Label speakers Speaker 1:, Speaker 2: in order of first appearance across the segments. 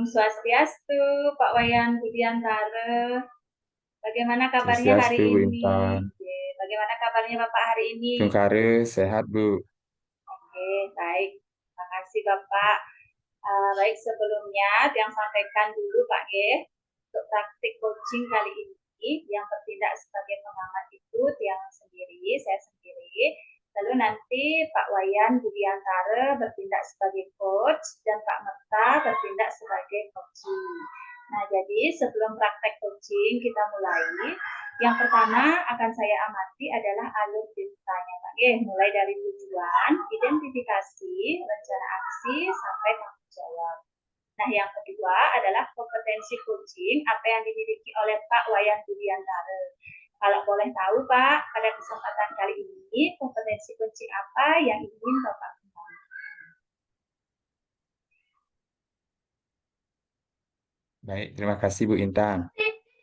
Speaker 1: Om Swastiastu, Pak Wayan Budiantara. Bagaimana kabarnya hari
Speaker 2: Swastiastu, Bu
Speaker 1: ini?
Speaker 2: Intan.
Speaker 1: Bagaimana kabarnya Bapak hari ini?
Speaker 2: Tungkare, sehat, Bu.
Speaker 1: Oke, baik. Terima kasih Bapak. Baik, sebelumnya yang sampaikan dulu Pak G, untuk praktik coaching kali ini yang bertindak sebagai pengamat itu yang sendiri, saya sendiri. Lalu nanti Pak Wayan Budiantara bertindak sebagai coach dan Pak Merta bertindak sebagai coaching. Nah, jadi sebelum praktek coaching kita mulai, yang pertama akan saya amati adalah alur ceritanya Pak G, mulai dari tujuan, identifikasi, rencana aksi, sampai tanggung jawab. Nah, yang kedua adalah kompetensi coaching, apa yang dimiliki oleh Pak Wayan Budiantara. Kalau boleh tahu Pak, pada kesempatan kali ini kompetensi coaching apa yang ingin Bapak kembangkan?
Speaker 2: Baik, terima kasih, Bu Intan.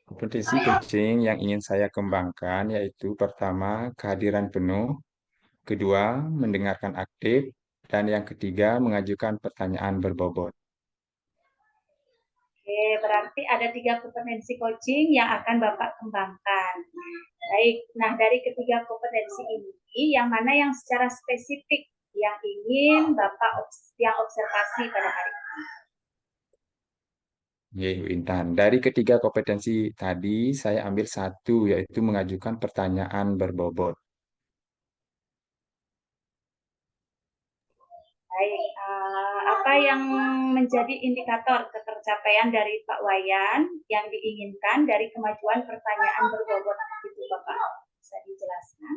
Speaker 2: Kompetensi coaching yang ingin saya kembangkan yaitu pertama, kehadiran penuh, kedua, mendengarkan aktif, dan yang ketiga, mengajukan pertanyaan berbobot.
Speaker 1: Oke, berarti ada 3 kompetensi coaching yang akan Bapak kembangkan. Baik, nah dari ketiga kompetensi ini, yang mana yang secara spesifik yang ingin Bapak yang observasi pada hari ini?
Speaker 2: Oke, Bu Intan. Dari ketiga kompetensi tadi, saya ambil satu, yaitu mengajukan pertanyaan berbobot.
Speaker 1: Baik, apa yang menjadi indikator ketercapaian dari Pak Wayan yang diinginkan dari kemajuan pertanyaan berbobot itu Bapak? Bisa dijelaskan?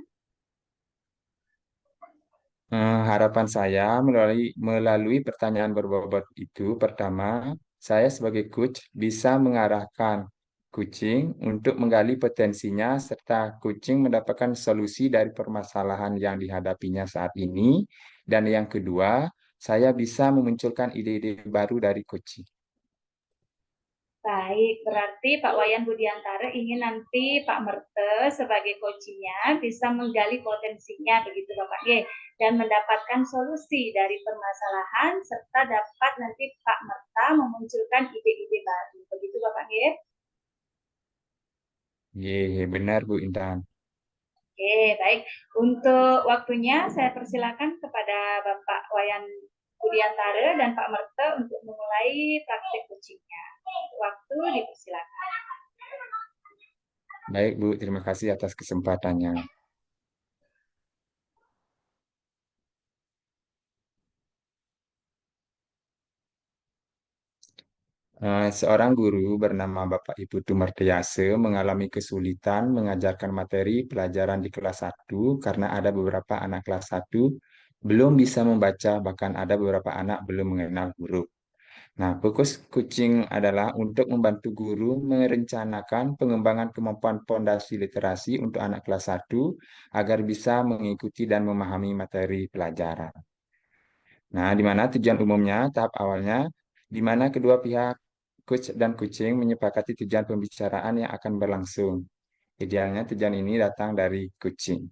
Speaker 2: Harapan saya melalui pertanyaan berbobot itu, pertama, saya sebagai coach bisa mengarahkan coaching untuk menggali potensinya serta coaching mendapatkan solusi dari permasalahan yang dihadapinya saat ini. Dan yang kedua, saya bisa memunculkan ide-ide baru dari coaching.
Speaker 1: Baik, berarti Pak Wayan Budiantara ingin nanti Pak Merte sebagai coachingnya bisa menggali potensinya begitu Bapak G dan mendapatkan solusi dari permasalahan serta dapat nanti Pak Merta memunculkan ide-ide baru begitu Bapak G.
Speaker 2: Ye, benar Bu Intan.
Speaker 1: Oke, baik. Untuk waktunya saya persilakan kepada Bapak Wayan Budiantara dan Pak Merte untuk memulai praktek coachingnya. Waktu dipersilakan.
Speaker 2: Baik Bu, terima kasih atas kesempatannya. Seorang guru bernama Bapak Ibu Tumartiase mengalami kesulitan mengajarkan materi pelajaran di kelas 1 karena ada beberapa anak kelas 1 belum bisa membaca, bahkan ada beberapa anak belum mengenal huruf. Nah, fokus coaching adalah untuk membantu guru merencanakan pengembangan kemampuan fondasi literasi untuk anak kelas 1 agar bisa mengikuti dan memahami materi pelajaran. Nah, di mana tujuan umumnya, tahap awalnya, di mana kedua pihak coach dan coaching menyepakati tujuan pembicaraan yang akan berlangsung. Idealnya tujuan ini datang dari coaching.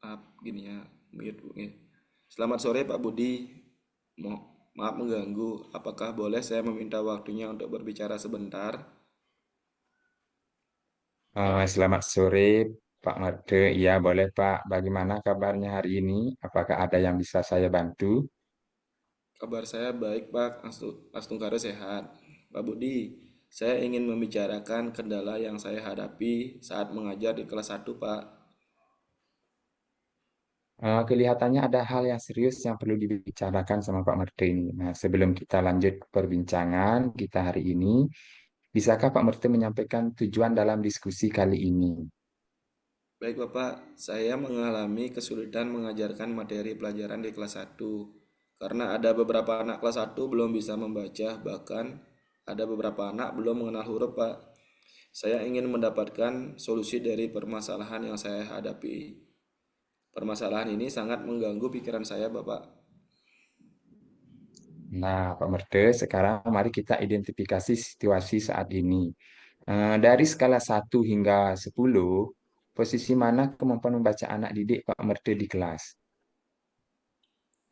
Speaker 3: Maaf, gini ya, mute Bu. Selamat sore Pak Budi. Maaf mengganggu. Apakah boleh saya meminta waktunya untuk berbicara sebentar?
Speaker 2: Selamat sore, Pak Marte. Iya, boleh Pak. Bagaimana kabarnya hari ini? Apakah ada yang bisa saya bantu?
Speaker 3: Kabar saya baik Pak, Astungkara sehat. Pak Budi, saya ingin membicarakan kendala yang saya hadapi saat mengajar di kelas 1 Pak.
Speaker 2: Kelihatannya ada hal yang serius yang perlu dibicarakan sama Pak Merte ini. Nah, sebelum kita lanjut perbincangan kita hari ini, bisakah Pak Merte menyampaikan tujuan dalam diskusi kali ini?
Speaker 3: Baik Bapak, saya mengalami kesulitan mengajarkan materi pelajaran di kelas 1 karena ada beberapa anak kelas 1 belum bisa membaca, bahkan ada beberapa anak belum mengenal huruf Pak. Saya ingin mendapatkan solusi dari permasalahan yang saya hadapi. Permasalahan ini sangat mengganggu pikiran saya Bapak.
Speaker 2: Nah, Pak Merte, sekarang mari kita identifikasi situasi saat ini. Dari skala 1 hingga 10, posisi mana kemampuan membaca anak didik Pak Merte di kelas?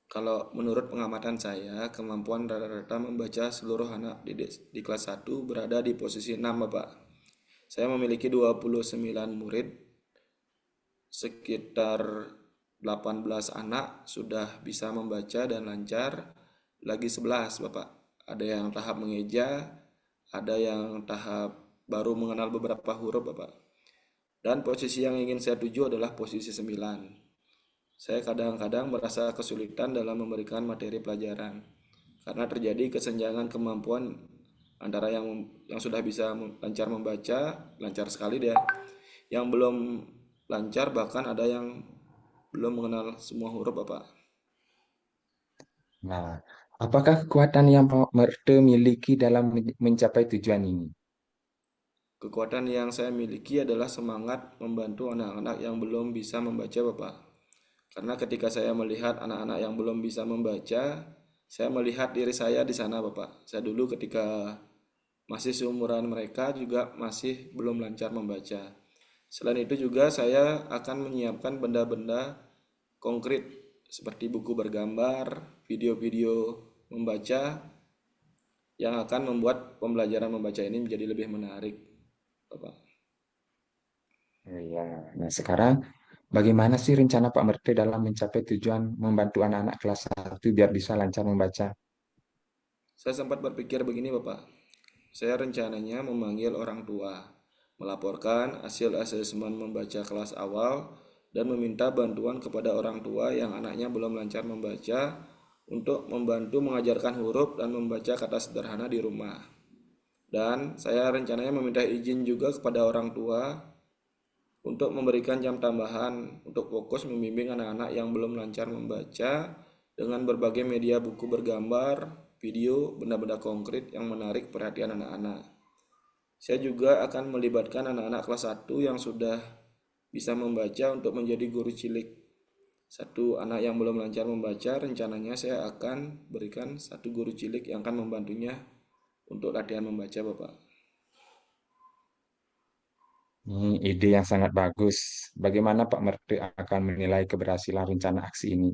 Speaker 3: Kalau menurut pengamatan saya, kemampuan rata-rata membaca seluruh anak di kelas 1 berada di posisi 6, Bapak. Saya memiliki 29 murid, sekitar 18 anak sudah bisa membaca dan lancar, lagi 11, Bapak. Ada yang tahap mengeja, ada yang tahap baru mengenal beberapa huruf, Bapak. Dan posisi yang ingin saya tuju adalah posisi 9. Saya kadang-kadang merasa kesulitan dalam memberikan materi pelajaran karena terjadi kesenjangan kemampuan antara yang sudah bisa lancar membaca, lancar sekali dia, yang belum lancar bahkan ada yang belum mengenal semua huruf, Bapak.
Speaker 2: Nah, apakah kekuatan yang Pak Merte miliki dalam mencapai tujuan ini?
Speaker 3: Kekuatan yang saya miliki adalah semangat membantu anak-anak yang belum bisa membaca, Bapak. Karena ketika saya melihat anak-anak yang belum bisa membaca, saya melihat diri saya di sana, Bapak. Saya dulu ketika masih seumuran mereka juga masih belum lancar membaca. Selain itu juga saya akan menyiapkan benda-benda konkret seperti buku bergambar, video-video membaca yang akan membuat pembelajaran membaca ini menjadi lebih menarik, Bapak.
Speaker 2: Iya. Nah, sekarang bagaimana sih rencana Pak Merte dalam mencapai tujuan membantu anak-anak kelas 1 biar bisa lancar membaca?
Speaker 3: Saya sempat berpikir begini, Bapak. Saya rencananya memanggil orang tua, melaporkan hasil asesmen membaca kelas awal, dan meminta bantuan kepada orang tua yang anaknya belum lancar membaca untuk membantu mengajarkan huruf dan membaca kata sederhana di rumah. Dan saya rencananya meminta izin juga kepada orang tua untuk memberikan jam tambahan untuk fokus membimbing anak-anak yang belum lancar membaca dengan berbagai media buku bergambar, video, benda-benda konkret yang menarik perhatian anak-anak. Saya juga akan melibatkan anak-anak kelas 1 yang sudah bisa membaca untuk menjadi guru cilik. Satu anak yang belum lancar membaca, rencananya saya akan berikan satu guru cilik yang akan membantunya untuk latihan membaca, Bapak.
Speaker 2: Ini ide yang sangat bagus. Bagaimana Pak Merte akan menilai keberhasilan rencana aksi ini?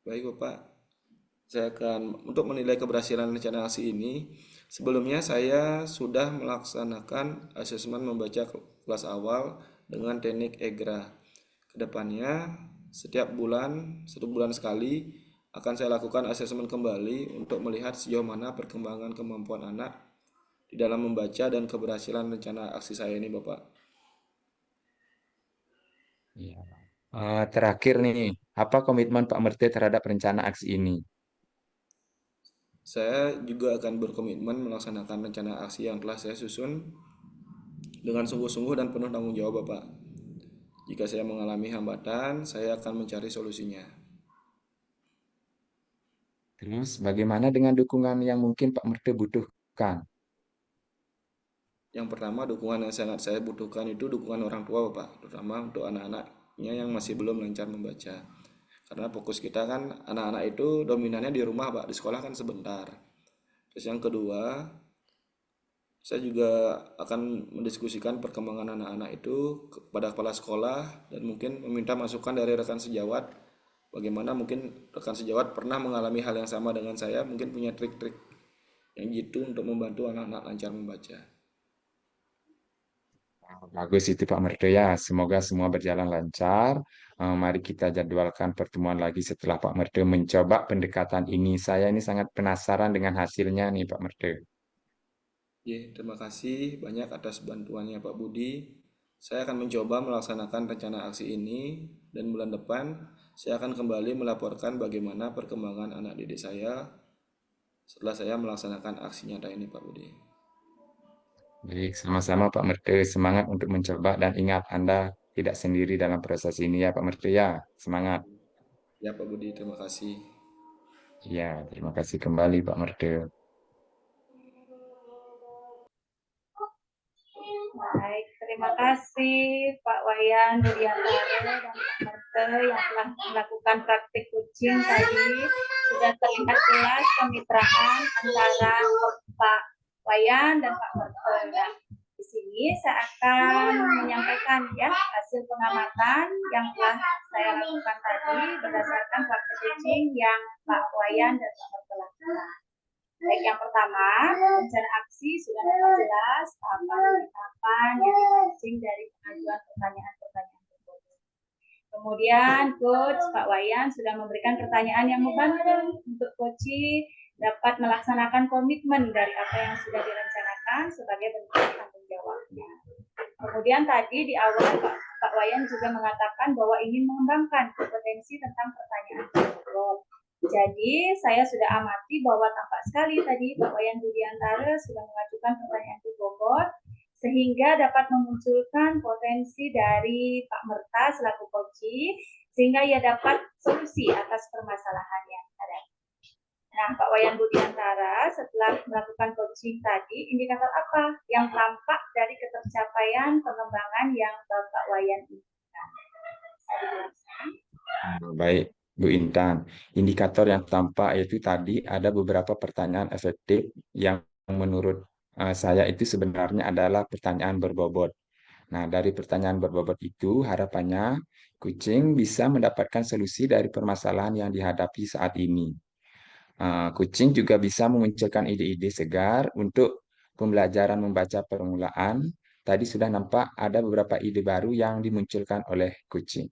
Speaker 3: Baik, Bapak. Saya akan untuk menilai keberhasilan rencana aksi ini, sebelumnya saya sudah melaksanakan asesmen membaca kelas awal dengan teknik EGRA. Kedepannya, setiap bulan, 1 bulan sekali, akan saya lakukan asesmen kembali untuk melihat sejauh mana perkembangan kemampuan anak di dalam membaca dan keberhasilan rencana aksi saya ini, Bapak.
Speaker 2: Iya. Terakhir nih, apa komitmen Pak Merte terhadap rencana aksi ini?
Speaker 3: Saya juga akan berkomitmen melaksanakan rencana aksi yang telah saya susun dengan sungguh-sungguh dan penuh tanggung jawab, Bapak. Jika saya mengalami hambatan, saya akan mencari solusinya.
Speaker 2: Terus bagaimana dengan dukungan yang mungkin Pak Merte butuhkan?
Speaker 3: Yang pertama, dukungan yang sangat saya butuhkan itu dukungan orang tua, Bapak, terutama untuk anak-anaknya yang masih belum lancar membaca. Karena fokus kita kan anak-anak itu dominannya di rumah, Pak, di sekolah kan sebentar. Terus yang kedua, saya juga akan mendiskusikan perkembangan anak-anak itu kepada kepala sekolah dan mungkin meminta masukan dari rekan sejawat. Bagaimana mungkin rekan sejawat pernah mengalami hal yang sama dengan saya, mungkin punya trik-trik yang gitu untuk membantu anak-anak lancar membaca.
Speaker 2: Bagus itu Pak Merte ya. Semoga semua berjalan lancar. Mari kita jadwalkan pertemuan lagi setelah Pak Merte mencoba pendekatan ini. Saya ini sangat penasaran dengan hasilnya nih Pak Merte.
Speaker 3: Ya, terima kasih banyak atas bantuannya Pak Budi. Saya akan mencoba melaksanakan rencana aksi ini dan bulan depan saya akan kembali melaporkan bagaimana perkembangan anak didik saya setelah saya melaksanakan aksi nyata ini, Pak Budi.
Speaker 2: Baik, sama-sama Pak Merte. Semangat untuk mencoba dan ingat Anda tidak sendiri dalam proses ini ya Pak Merte ya. Semangat.
Speaker 3: Ya Pak Budi, terima kasih.
Speaker 2: Ya, terima kasih kembali Pak Merte.
Speaker 1: Baik, terima kasih Pak Wayan Widiantara dan Pak Merte yang telah melakukan praktik coaching tadi. sudah terlihat jelas kemitraan antara Pak Wayan dan Pak Merta. Nah, di sini saya akan menyampaikan ya hasil pengamatan yang telah saya lakukan tadi berdasarkan praktek coaching yang Pak Wayan dan Pak Merta lakukan. Baik, yang pertama, rencana aksi sudah dapat jelas tahapan yang dipancing dari pengajuan pertanyaan-pertanyaan tersebut. Kemudian Coach Pak Wayan sudah memberikan pertanyaan yang membantu untuk Coach dapat melaksanakan komitmen dari apa yang sudah direncanakan sebagai bentuk tanggung jawabnya. Kemudian tadi di awal Pak Wayan juga mengatakan bahwa ingin mengembangkan kompetensi tentang pertanyaan tersebut. Jadi saya sudah amati bahwa tampak sekali tadi Pak Wayan Budiantara sudah mengajukan pertanyaan ke Bogor sehingga dapat memunculkan potensi dari Pak Merta selaku coaching sehingga ia dapat solusi atas permasalahan yang ada. Nah, Pak Wayan Budiantara setelah melakukan coaching tadi, indikator apa yang tampak dari ketercapaian pengembangan yang Bapak Wayan inginkan?
Speaker 2: Baik, Bu Intan. Indikator yang tampak yaitu tadi ada beberapa pertanyaan efektif yang menurut saya itu sebenarnya adalah pertanyaan berbobot. Nah, dari pertanyaan berbobot itu harapannya kucing bisa mendapatkan solusi dari permasalahan yang dihadapi saat ini. Kucing juga bisa memunculkan ide-ide segar untuk pembelajaran membaca permulaan. Tadi sudah nampak ada beberapa ide baru yang dimunculkan oleh kucing.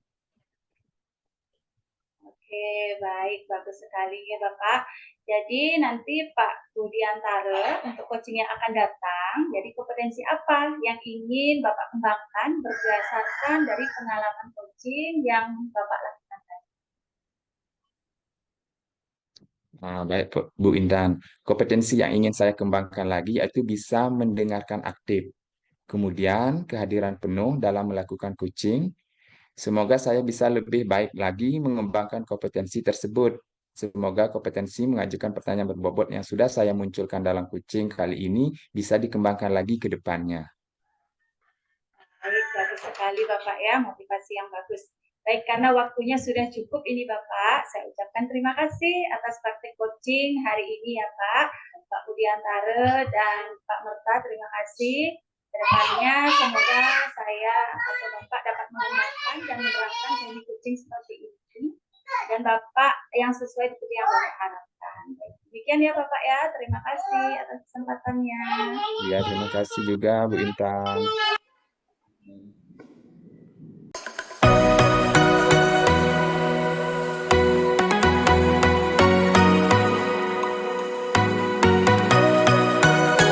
Speaker 1: Oke, baik, bagus sekali ya Bapak. Jadi nanti Pak Budiantara untuk coaching yang akan datang, jadi kompetensi apa yang ingin Bapak kembangkan berdasarkan dari pengalaman coaching yang Bapak lakukan tadi?
Speaker 2: Baik, Bu Intan. Kompetensi yang ingin saya kembangkan lagi yaitu bisa mendengarkan aktif. Kemudian, kehadiran penuh dalam melakukan coaching. Semoga saya bisa lebih baik lagi mengembangkan kompetensi tersebut. Semoga kompetensi mengajukan pertanyaan berbobot yang sudah saya munculkan dalam coaching kali ini bisa dikembangkan lagi ke depannya.
Speaker 1: Baik, bagus sekali Bapak ya, motivasi yang bagus. Baik, karena waktunya sudah cukup ini Bapak, saya ucapkan terima kasih atas praktik coaching hari ini ya Pak. Pak Budiantara dan Pak Merta, terima kasih. Kedepannya semoga saya atau Bapak dapat mengembangkan dan menerapkan teknik coaching seperti ini. Dan Bapak yang sesuai seperti yang Bapak harapkan. Baik, demikian ya Bapak ya, terima kasih atas kesempatannya.
Speaker 2: Ya, terima kasih juga Bu Intan.